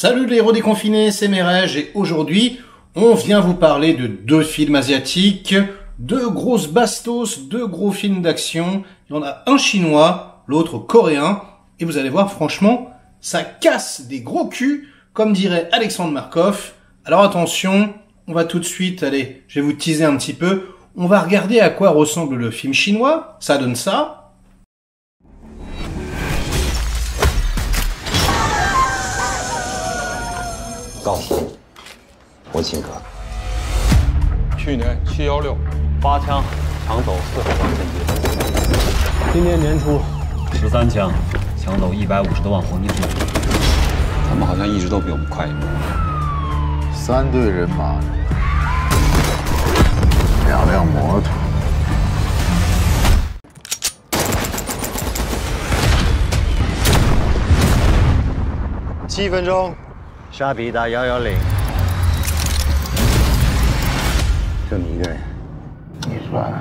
Salut les héros déconfinés, c'est Merej et aujourd'hui, on vient vous parler de deux films asiatiques, deux grosses bastos, deux gros films d'action. Il y en a un chinois, l'autre coréen, et vous allez voir, franchement, ça casse des gros culs, comme dirait Alexandre Markov. Alors attention, on va tout de suite, allez, je vais vous teaser un petit peu, on va regarder à quoi ressemble le film chinois, ça donne ça. 告诉你，我请客。去年716，8枪抢走40万现金。今年年初13枪抢走150多万黄金币。他们好像一直都比我们快一步。3队人马，2辆摩托。7分钟。 沙比打110，就你一个人，你算。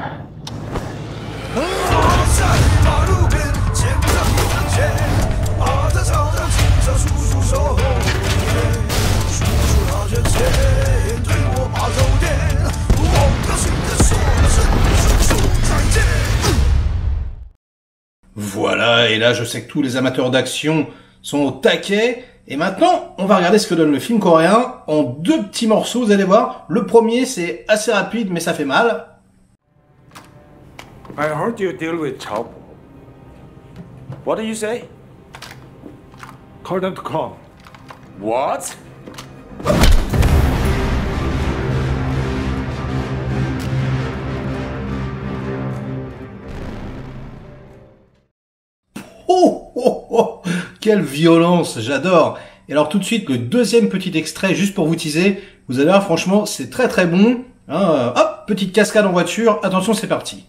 Voilà, et là je sais que tous les amateurs d'action sont au taquet. Et maintenant, on va regarder ce que donne le film coréen en deux petits morceaux, vous allez voir. Le premier, c'est assez rapide, mais ça fait mal. I heard you deal with Chao. What do you say? Call them to come. What? Oh, oh, oh, quelle violence, j'adore. Et alors tout de suite, le deuxième petit extrait, juste pour vous teaser, vous allez voir, franchement, c'est très très bon. Hein, hop, petite cascade en voiture, attention, c'est parti.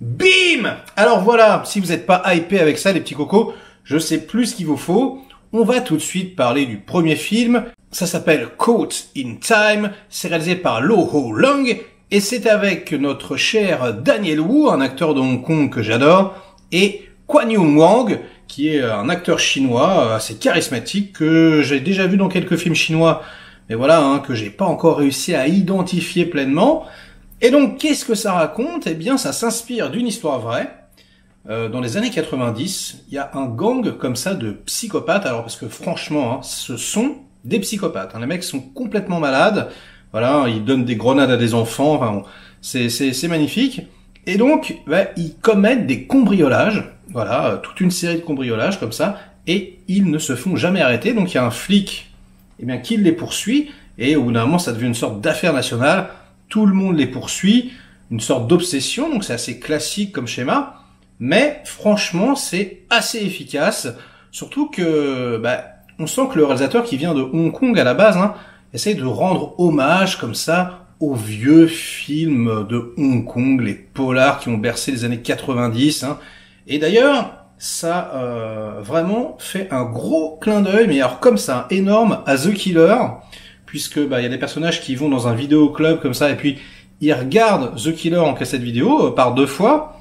Bim! Alors voilà, si vous n'êtes pas hypé avec ça les petits cocos, je sais plus ce qu'il vous faut. On va tout de suite parler du premier film. Ça s'appelle Caught in Time, c'est réalisé par Lo Ho Lung et c'est avec notre cher Daniel Wu, un acteur de Hong Kong que j'adore, et Kwan Yung Wang, qui est un acteur chinois assez charismatique que j'ai déjà vu dans quelques films chinois, mais voilà, hein, que j'ai pas encore réussi à identifier pleinement. Et donc, qu'est-ce que ça raconte? Eh bien, ça s'inspire d'une histoire vraie. Dans les années 90, il y a un gang comme ça de psychopathes. Alors, parce que franchement, hein, ce sont des psychopathes. Hein. Les mecs sont complètement malades. Voilà, ils donnent des grenades à des enfants. Enfin, bon, c'est magnifique. Et donc, ils commettent des cambriolages. Voilà, toute une série de cambriolages comme ça. Et ils ne se font jamais arrêter. Donc, il y a un flic, eh bien, qui les poursuit. Et au bout d'un moment, ça devient une sorte d'affaire nationale. Tout le monde les poursuit, une sorte d'obsession, donc c'est assez classique comme schéma, mais franchement c'est assez efficace, surtout que on sent que le réalisateur qui vient de Hong Kong à la base essaye de rendre hommage comme ça aux vieux films de Hong Kong, les polars qui ont bercé les années 90, et d'ailleurs ça vraiment fait un gros clin d'œil, mais alors comme ça, énorme, à The Killer, puisque y a des personnages qui vont dans un vidéoclub comme ça, et puis ils regardent The Killer en cassette vidéo par 2 fois,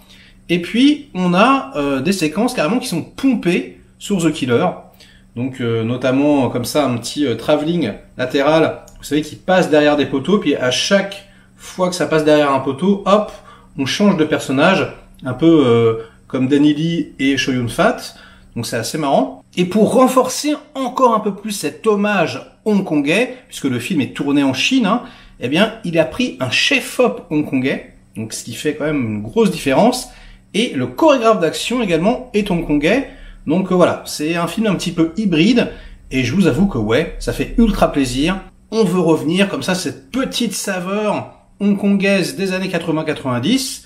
et puis on a des séquences carrément qui sont pompées sur The Killer, donc notamment comme ça un petit travelling latéral, vous savez, qui passe derrière des poteaux, puis à chaque fois que ça passe derrière un poteau, hop, on change de personnage, un peu comme Danny Lee et Chow Yun-fat, donc c'est assez marrant. Et pour renforcer encore un peu plus cet hommage hongkongais, puisque le film est tourné en Chine, eh bien, il a pris un chef-op hongkongais, donc ce qui fait quand même une grosse différence, et le chorégraphe d'action également est hongkongais, donc voilà, c'est un film un petit peu hybride, et je vous avoue que ouais, ça fait ultra plaisir, on veut revenir comme ça, cette petite saveur hongkongaise des années 80-90,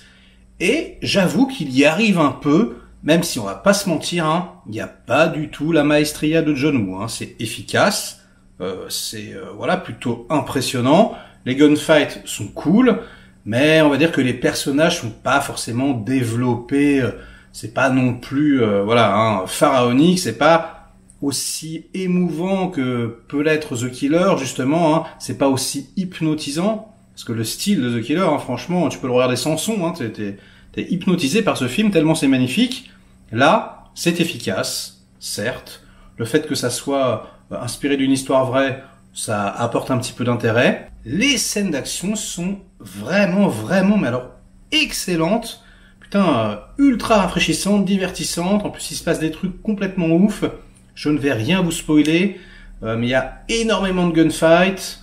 Et j'avoue qu'il y arrive un peu, même si on va pas se mentir, hein, il n'y a pas du tout la maestria de John Woo. Hein. C'est efficace, voilà, plutôt impressionnant. Les gunfights sont cool, mais on va dire que les personnages sont pas forcément développés. C'est pas non plus, voilà, hein, pharaonique. C'est pas aussi émouvant que peut l'être The Killer, justement. Hein. C'est pas aussi hypnotisant. Parce que le style de The Killer, hein, franchement, tu peux le regarder sans son, hein, t'es hypnotisé par ce film tellement c'est magnifique. Là, c'est efficace, certes. Le fait que ça soit inspiré d'une histoire vraie, ça apporte un petit peu d'intérêt. Les scènes d'action sont vraiment, mais alors excellentes. Putain, ultra rafraîchissantes, divertissantes. En plus, il se passe des trucs complètement ouf. Je ne vais rien vous spoiler, mais il y a énormément de gunfights.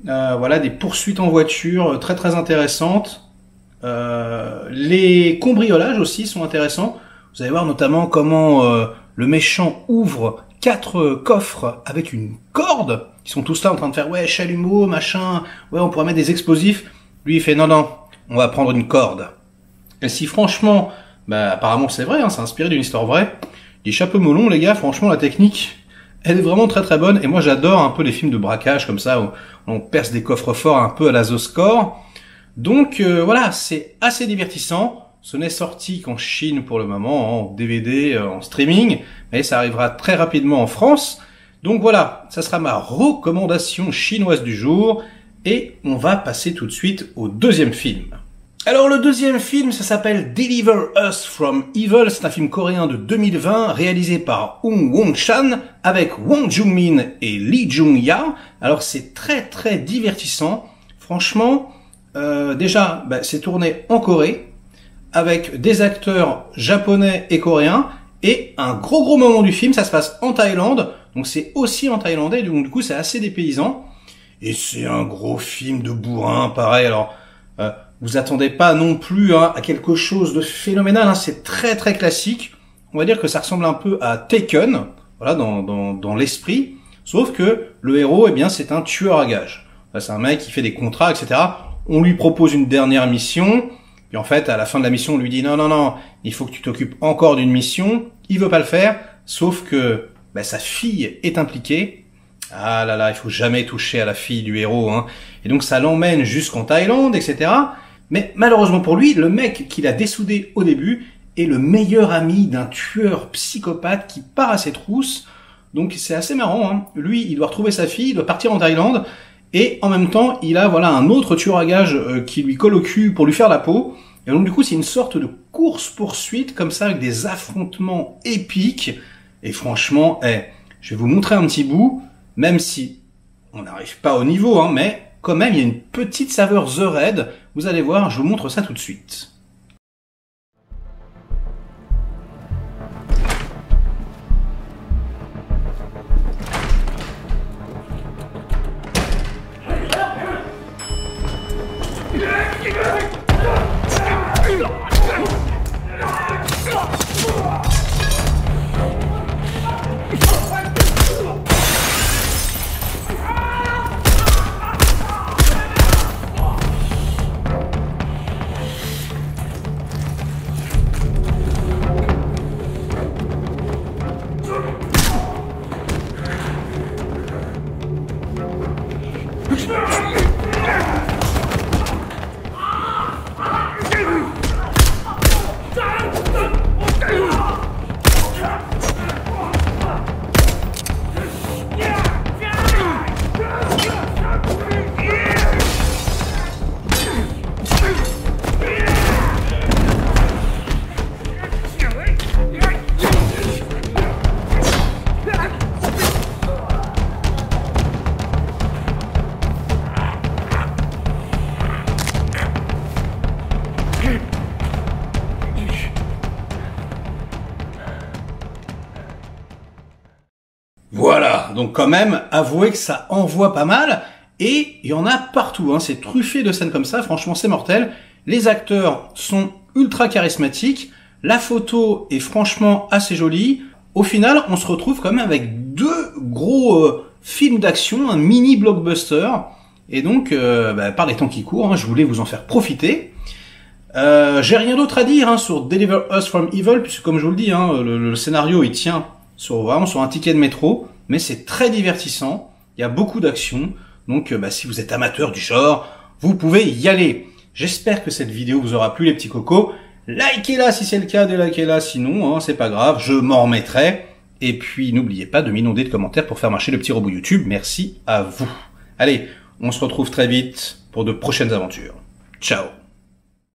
Voilà, des poursuites en voiture très intéressantes. Les cambriolages aussi sont intéressants. Vous allez voir notamment comment le méchant ouvre 4 coffres avec une corde. Ils sont tous là en train de faire ouais chalumeau, machin, ouais on pourrait mettre des explosifs. Lui il fait non, on va prendre une corde. Et si franchement, bah apparemment c'est vrai, hein, c'est inspiré d'une histoire vraie. Les chapeaux melons les gars, franchement la technique, elle est vraiment très bonne. Et moi j'adore un peu les films de braquage comme ça où on perce des coffres forts un peu à la The Score. Donc voilà, c'est assez divertissant. Ce n'est sorti qu'en Chine pour le moment, en DVD, en streaming, mais ça arrivera très rapidement en France. Donc voilà, ça sera ma recommandation chinoise du jour, et on va passer tout de suite au deuxième film. Alors le deuxième film, ça s'appelle Deliver Us from Evil, c'est un film coréen de 2020, réalisé par Hong Wong-chan, avec Wang Jung-min et Lee Jung-ya. Alors c'est très divertissant, franchement, déjà c'est tourné en Corée, avec des acteurs japonais et coréens, et un gros moment du film, ça se passe en Thaïlande, donc c'est aussi en thaïlandais, donc du coup c'est assez dépaysant, et c'est un gros film de bourrin, pareil, alors vous attendez pas non plus hein, à quelque chose de phénoménal, hein, c'est très classique, on va dire que ça ressemble un peu à Taken, voilà, dans l'esprit, sauf que le héros, eh bien c'est un tueur à gages, c'est un mec qui fait des contrats, etc., on lui propose une dernière mission. Puis en fait, à la fin de la mission, on lui dit non, il faut que tu t'occupes encore d'une mission. Il veut pas le faire, sauf que sa fille est impliquée. Ah là là, il faut jamais toucher à la fille du héros, hein. Et donc ça l'emmène jusqu'en Thaïlande, etc. Mais malheureusement pour lui, le mec qu'il a dessoudé au début est le meilleur ami d'un tueur psychopathe qui part à ses trousses. Donc c'est assez marrant, hein. Lui, il doit retrouver sa fille, il doit partir en Thaïlande. Et en même temps, il a voilà un autre tueur à gages qui lui colle au cul pour lui faire la peau. Et donc du coup, c'est une sorte de course-poursuite comme ça avec des affrontements épiques. Et franchement, je vais vous montrer un petit bout, même si on n'arrive pas au niveau, hein, mais quand même, il y a une petite saveur The Raid. Vous allez voir, je vous montre ça tout de suite. Voilà, donc quand même, avouez que ça envoie pas mal, et il y en a partout, hein, c'est truffé de scènes comme ça, franchement c'est mortel. Les acteurs sont ultra charismatiques, la photo est franchement assez jolie. Au final, on se retrouve quand même avec deux gros films d'action, un mini blockbuster, et donc par les temps qui courent, hein, je voulais vous en faire profiter. J'ai rien d'autre à dire hein, sur Deliver Us from Evil, puisque comme je vous le dis, hein, le scénario il tient vraiment sur un ticket de métro, mais c'est très divertissant, il y a beaucoup d'action, donc si vous êtes amateur du genre, vous pouvez y aller. J'espère que cette vidéo vous aura plu les petits cocos, likez-la si c'est le cas, délikez-la sinon, hein, c'est pas grave, je m'en remettrai, et puis n'oubliez pas de m'inonder de commentaires pour faire marcher le petit robot YouTube, merci à vous. Allez, on se retrouve très vite pour de prochaines aventures. Ciao.